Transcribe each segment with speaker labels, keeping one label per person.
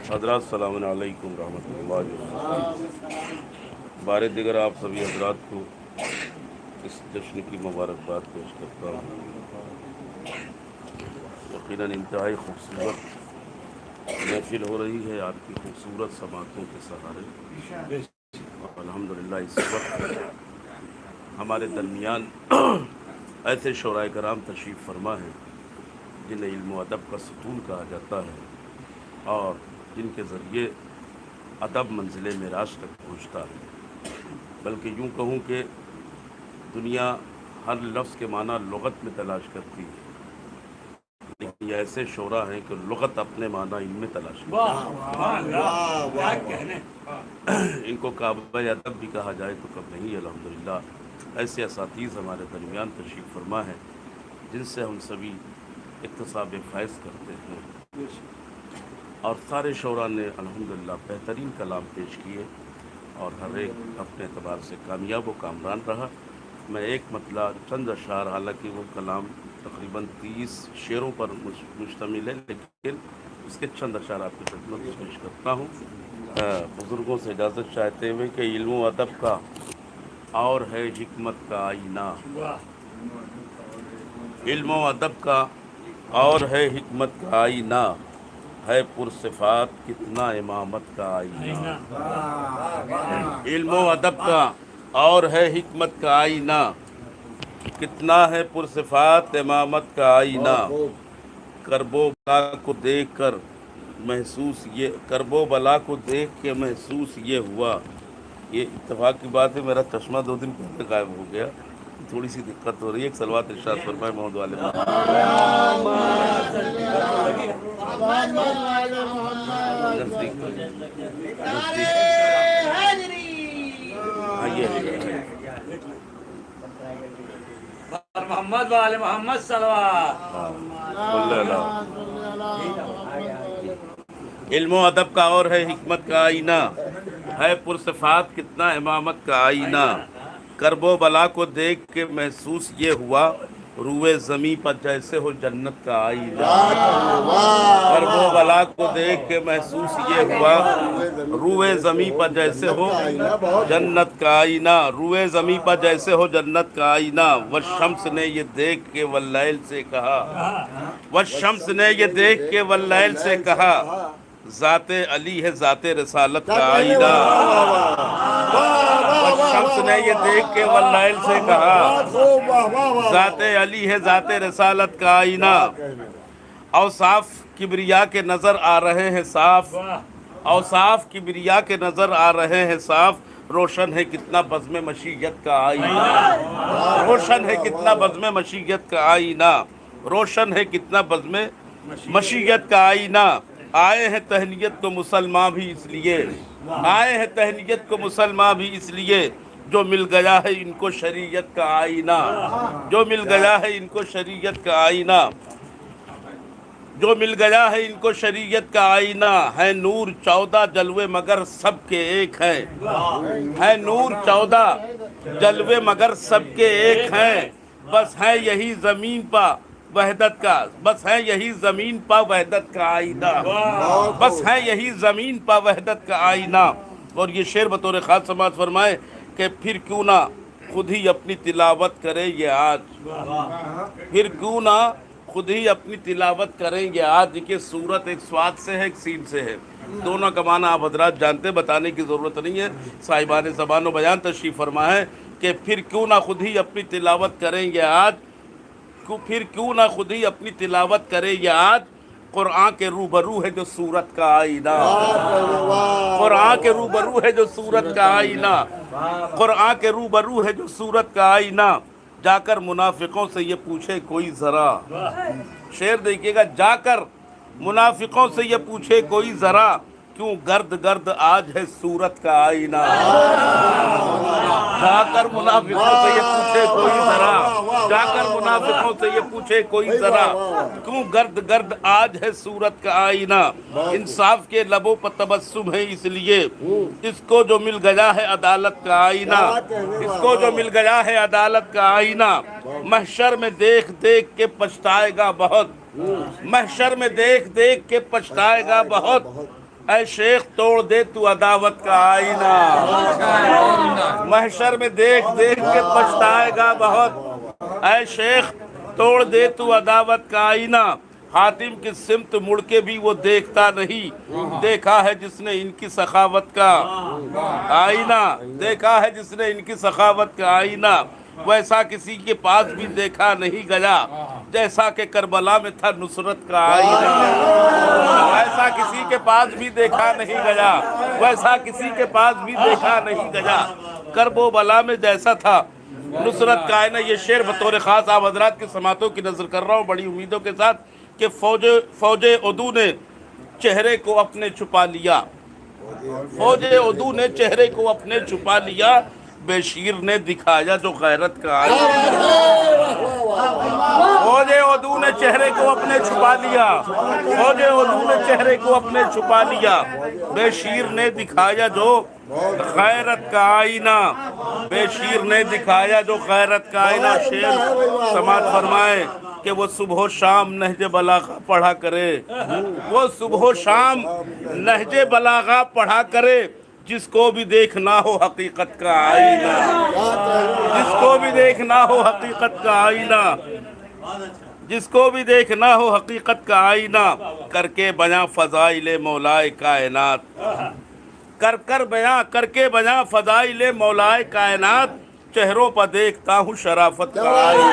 Speaker 1: हज़रात सलाम अलैकुम रहमतुल्लाहि व बरकातहू। बार दिगर आप सभी हज़रात को इस जश्न की मुबारकबाद पेश करता हूँ। यकीनन इंतहाई खूबसूरत महफिल हो रही है आपकी खूबसूरत समातों के सहारे। अल्हम्दुलिल्लाह इस वक्त हमारे दरमियान ऐसे शोराए कराम तशरीफ़ फरमा है जिन्हें इल्म व अदब का सुतून कहा जाता है और जिनके ज़रिए अदब मंजिल मेराज तक पहुँचता है। बल्कि यूँ कहूँ कि दुनिया हर लफ्ज़ के माना लुग़त में तलाश करती है, लेकिन ये ऐसे शोरा हैं कि लुग़त अपने माना इनमें तलाश करती है। इनको काबिल अदब भी कहा जाए तो कब नहीं। अल्हम्दुलिल्लाह ऐसे असातीज़ हमारे दरमियान तशरीफ़ फरमा है जिनसे हम सभी इक्तसाब फ़ैज़ करते हैं। और सारे शोरा ने अल्हम्दुलिल्लाह बेहतरीन कलाम पेश किए और हर एक अपने एतबार से कामयाब व कामरान रहा। मैं एक मतला चंद अशार, हालांकि वो कलाम तकरीबन 30 शेरों पर मुश्तमिल है, लेकिन उसके चंद अशार आपकी खिदमत में पेश करता हूँ। बुज़ुर्गों से इजाज़त चाहते हुए कि इल्म व अदब का और है हिकमत का आईना, इल्म व अदब का और है हिकमत का आईना, है पुरसिफ़ात कितना इमामत का आईना। इल्म व अदब का और है हिकमत का आईना, कितना है पुरसिफ़ात इमामत का आईना। करबो बला को देख कर महसूस ये, करबो बला को देख के महसूस ये हुआ। ये इत्तेफाक की बात है, मेरा चश्मा 2 दिन पहले गायब हो गया, थोड़ी सी दिक्कत हो रही है। एक सलवात इरशाद फरमाए मोहम्मद वाले
Speaker 2: मोहम्मद वाले मोहम्मद सलवात।
Speaker 1: इल्म अदब का और है हिकमत का आईना, है पुरसिफ़ात कितना इमामत का आईना। करबो बला को देख के महसूस ये हुआ, रूए ज़मीं पर जैसे हो जन्नत का आईना। करबो बला को देख के महसूस ये हुआ, रूए ज़मीं पर जैसे हो जन्नत का आईना। रूए ज़मीं पर जैसे हो जन्नत का आईना। वशम्स ने ये देख के वल्लैल से कहा, वशम्स ने ये देख के वल्लैल से कहा, ज़ाते अली है ज़ाते रसालत का आईना। शम्स ने ये देख के वल्लैल से कहा, ज़ाते अली है ज़ाते रसालत का आईना। औसाफ किबरिया के नज़र आ रहे हैं साफ, औसाफ किबरिया के नज़र आ रहे हैं साफ। रोशन है कितना बज़्म मशीयत का आईना, रोशन है कितना बज़्म मशीयत का आईना, रोशन है कितना बज़्म मशीयत का आईना। आए हैं तहनीयत को मुसलमान भी इसलिए, आए हैं तहनीयत को मुसलमान भी इसलिए, जो मिल गया है इनको शरीयत का आईना, जो मिल गया है इनको शरीयत का आईना, जो मिल गया है इनको शरीयत का आईना। है नूर 14 जलवे मगर सबके एक हैं, है नूर 14 जलवे मगर सबके एक हैं। बस है यही ज़मीन पर वहदत का, बस है यही ज़मीन पर वहदत का आईना, बस है यही ज़मीन पर वहदत का आईना। और ये शेर बतौर ख़ास समात फरमाए कि फिर क्यों ना खुद ही अपनी तिलावत करे ये आज, फिर क्यों ना खुद ही अपनी तिलावत करेंगे आज। देखिए सूरत एक स्वाद से है, एक सीन से है, दोनों का माना आप हजरात जानते, बताने की ज़रूरत नहीं है। साहिबान ज़बान व बयान तशरीफ़ फरमा है कि फिर क्यों ना खुद ही अपनी तिलावत करेंगे आज, फिर क्यों ना खुद ही अपनी तिलावत करेंगे आज। कुरान के रूबरू है जो सूरत का आईना, कुरान के रूबरू है जो सूरत का आईना, कुरान के रूबरू है जो सूरत का आईना। जाकर मुनाफिकों से ये पूछे कोई ज़रा, शेर देखिएगा, जाकर मुनाफिकों से ये पूछे कोई ज़रा, क्यों गर्द गर्द आज है सूरत का आईना। जाकर मुनाफिकों से ये पूछे कोई जरा, जाकर मुनाफिकों से ये पूछे कोई जरा, क्यों गर्द गर्द आज है सूरत का आईना। इंसाफ के लबों पर तबस्सुम है इसलिए इसको जो मिल गया है अदालत का आईना, इसको जो मिल गया है अदालत का आईना। महशर में देख देख के पछताएगा बहुत, महशर में देख देख के पछताएगा बहुत। ऐ शेख तोड़ दे तू अदावत का आईना। महशर में देख देख के पछताएगा बहुत। ऐ शेख तोड़ दे तू अदावत का आईना। हातिम की सिमत मुड़ के भी वो देखता नहीं, देखा है जिसने इनकी सखावत का आईना, देखा है जिसने इनकी सखावत का आईना। वैसा किसी के पास भी देखा नहीं गया जैसा कि करबला में था नुसरत का आईना। वैसा किसी के पास भी देखा नहीं गया, वैसा किसी के पास भी देखा नहीं गया करबो बला में जैसा था नुसरत का आईना। ये शेर बतौर ख़ास आप हजरात की समातों की नजर कर रहा हूँ बड़ी उम्मीदों के साथ कि फौजे उदू ने चेहरे को अपने छुपा लिया, फौजे उदू ने चेहरे को अपने छुपा लिया। बेशीर ने दिखाया जो गैरत का आईना। फौजे उदू ने चेहरे को अपने छुपा लिया, फौजे उदू ने चेहरे को अपने छुपा लिया। बेशीर ने दिखाया जो गैरत का आईना, बेशीर ने दिखाया जो गैरत का आईना। शेर समात फरमाए कि वो सुबह शाम नहजे बलागा पढ़ा करे, वो सुबह शाम नहजे बलागा पढ़ा करे। जिसको भी देखना हो हकीकत का आईना, जिसको भी देखना हो हकीकत का आईना, जिसको भी देखना हो हकीकत का आईना। करके बयां फज़ाइले मौलाए कायनात, कर कर बयां करके बयां फज़ाइले मौलाए कायनात। चेहरों पर देखता हूँ शराफत का आईना,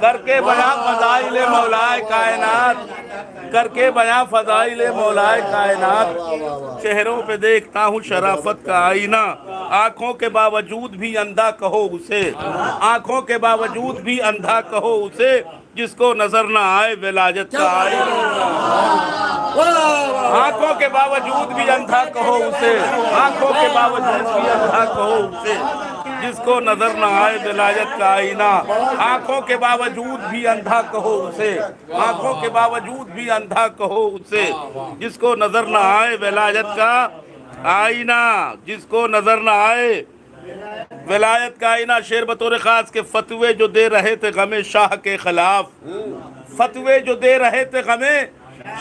Speaker 1: करके बयां फज़ाइले मौलाए कायनात, करके बयां फज़ाइले मौलाए कायनात। चेहरों पे देखता हूँ शराफत का आईना। आँखों के बावजूद भी अंधा कहो उसे, आँखों के बावजूद भी अंधा कहो उसे। जिसको नजर ना आए विलायत का आईना। आँखों के बावजूद भी अंधा कहो उसे, आँखों के बावजूद भी अंधा कहो उसे। जिसको नजर न आए विलायत का आईना। आँखों के बावजूद भी अंधा कहो उसे, आँखों के बावजूद भी अंधा कहो उसे। जिसको नजर न आए विलायत का आईना, जिसको नजर न आए विलायत का आईना। शेर बतौर खास के फतवे जो दे रहे थे गमे शाह के खिलाफ, फतवे जो दे रहे थे गमे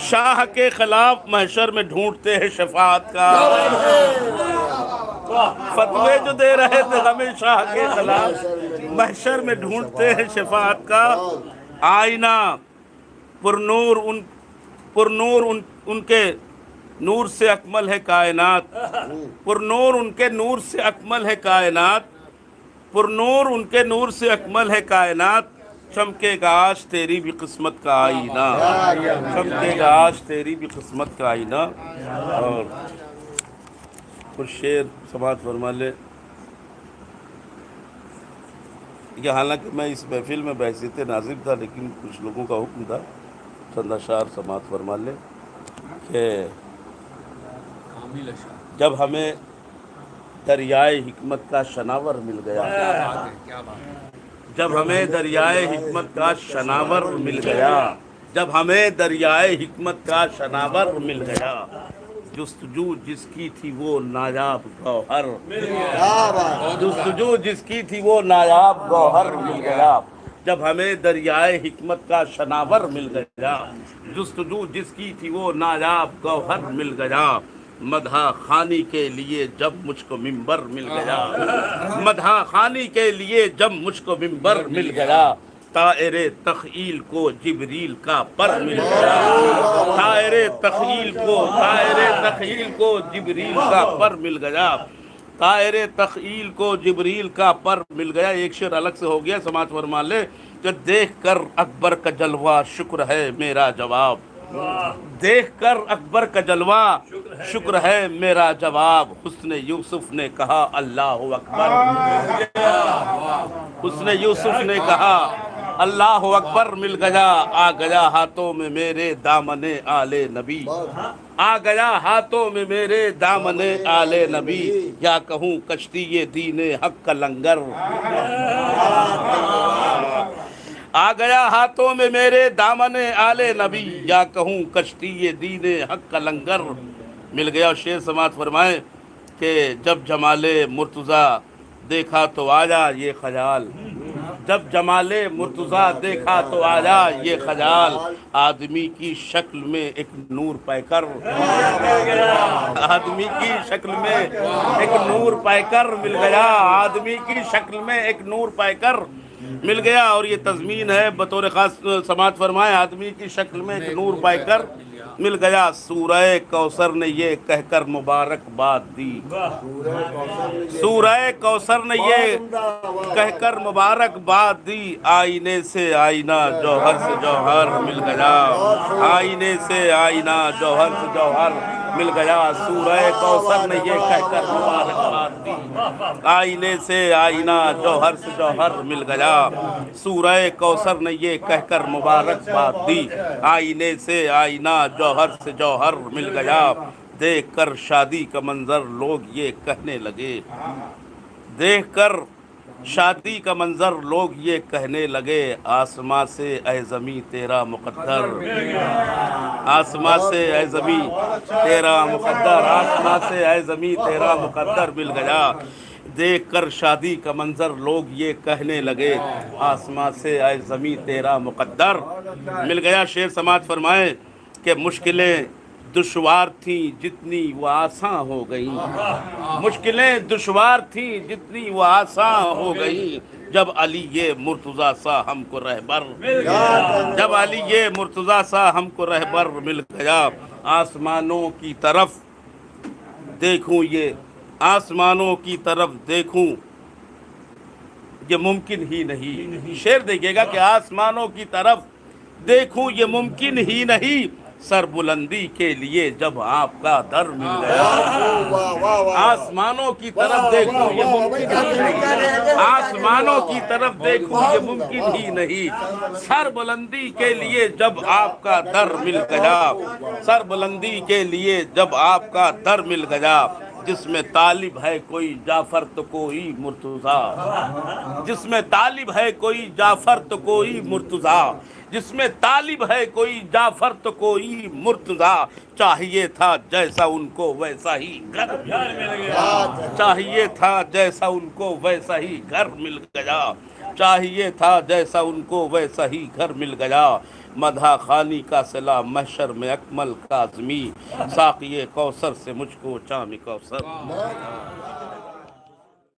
Speaker 1: शाह के खिलाफ। महशर में ढूंढते हैं शफाअत का, फतवे जो दे रहे थे गमे शाह के खिलाफ। महशर में ढूंढते हैं शफाअत का आईना। पुरनूर उनके नूर से अकमल है कायनात, पुरनूर उनके नूर से अकमल है कायनात, पुरनूर उनके नूर से अकमल है कायनात। चमकेगा आज तेरी भी किस्मत का आईना, चमकेगा आज तेरी भी किस्मत का आईना। और कुछ शेर समात फरमा ले। ये हालांकि मैं इस महफिल में बहसीत नाज़िर था, लेकिन कुछ लोगों का हुक्म था चंद अशार समात फरमा ले कि जब हमें दरियाए हिकमत का शनावर मिल गया, जब हमें दरियाए हिकमत का शनावर मिल गया, जब हमें दरियाए हिकमत का शनावर मिल गया। जुस्तजू जिसकी थी वो नायाब गौहर, जुस्तजू जिसकी थी वो नायाब गौहर मिल गया। जब हमें दरियाए हिकमत का शनावर मिल गया, जुस्तजू जिसकी थी वो नायाब गौहर मिल गया। मदहा खानी के लिए जब मुझको मिंबर मिल गया, मदहा खानी के लिए जब मुझको मिंबर मिल गया। तायरे तख़ील को जिब्रील का पर मिल गया, तायरे तख़ील को जिब्रील का पर मिल गया, तायरे तख़ील को जिब्रील का पर मिल गया। एक शेर अलग से हो गया, समाज फरमा ले कि देख कर अकबर का जलवा शुक्र है मेरा जवाब, देख कर अकबर का जलवा शुक्र है मेरा जवाब। हुस्न यूसुफ ने कहा अल्लाह अकबर, हुस्न यूसुफ ने कहा अल्लाह अकबर मिल गया। आ गया हाथों में मेरे दामने आले नबी, आ गया हाथों में मेरे दामने आले नबी, या कहूँ कश्ती ये दीने हक का लंगर। आ गया हाथों में मेरे दामने आले नबी, या कहूँ कश्ती ये दीने हक का लंगर। मिल गया। शेर समात फरमाए कि जब जमाले मुर्तज़ा देखा तो आया ये ख्याल, जब जमाले मुर्तज़ा देखा तो आया ये ख्याल, आदमी की शक्ल में एक नूर पाकर, आदमी की शक्ल में एक नूर पाकर मिल गया, आदमी की शक्ल में एक नूर पाकर मिल गया। और ये तज़मीन है बतौर ख़ास समात फरमाए, आदमी की शक्ल में एक नूर पाकर मिल गया। सूरह कौसर ने ये कहकर मुबारकबाद दी, सूरह कौसर ने ये कहकर मुबारकबाद दी, आईने से आईना जौहर से जौहर मिल गया, आईने से आईना जौहर से जौहर मिल गया। सूरह कौसर ने ये कहकर मुबारकबाद दी, आईने से आईना जौहर से जौहर मिल गया। सूरह कौसर ने ये कहकर मुबारकबाद दी, आईने से आईना जौहर से जौहर मिल गया। देखकर शादी का मंजर लोग ये कहने लगे, देखकर शादी का मंजर लोग ये कहने लगे, आसमां से ऐ ज़मीं तेरा मुक़द्दर, आसमां से ऐ ज़मीं तेरा मुक़द्दर, आसमां से ऐ ज़मीं तेरा मुक़द्दर मिल गया। देखकर शादी का मंजर लोग ये कहने लगे, आसमां से ऐ ज़मीं तेरा मुक़द्दर मिल गया। शेर समात फरमाए कि मुश्किलें दुश्वार थी जितनी वो आसान हो गई, मुश्किलें दुश्वार थी जितनी वो आसान हो गई, जब अली ये मुर्तज़ा सा हमको रहबर, जब अली ये मुर्तज़ा सा हमको रहबर मिल गया। आसमानों की तरफ देखूं, ये आसमानों की तरफ देखूं, ये मुमकिन ही नहीं। शेर देखिएगा कि आसमानों की तरफ देखूं ये मुमकिन ही नहीं, सर बुलंदी के लिए जब आपका दर मिल गया। आसमानों की तरफ देखूं ये मुमकिन ही नहीं, आसमानों की तरफ देखूं ये मुमकिन ही नहीं, सर बुलंदी के लिए जब आपका दर मिल गया, सर बुलंदी के लिए जब आपका दर मिल गया। जिसमें तालिब है कोई जाफर तो कोई मुर्तज़ा, जिसमें तालिब है कोई जाफर तो कोई मुर्तज़ा, जिसमें तालिब है कोई जाफर तो कोई मुर्तज़ा, चाहिए था जैसा उनको वैसा ही घर मिल गया, चाहिए था जैसा उनको वैसा ही घर मिल गया, चाहिए था जैसा उनको वैसा ही घर मिल गया। मधा खानी का सिला महशर में अकमल काज़मी, साक़िए कौसर से मुझको चामी कौसर।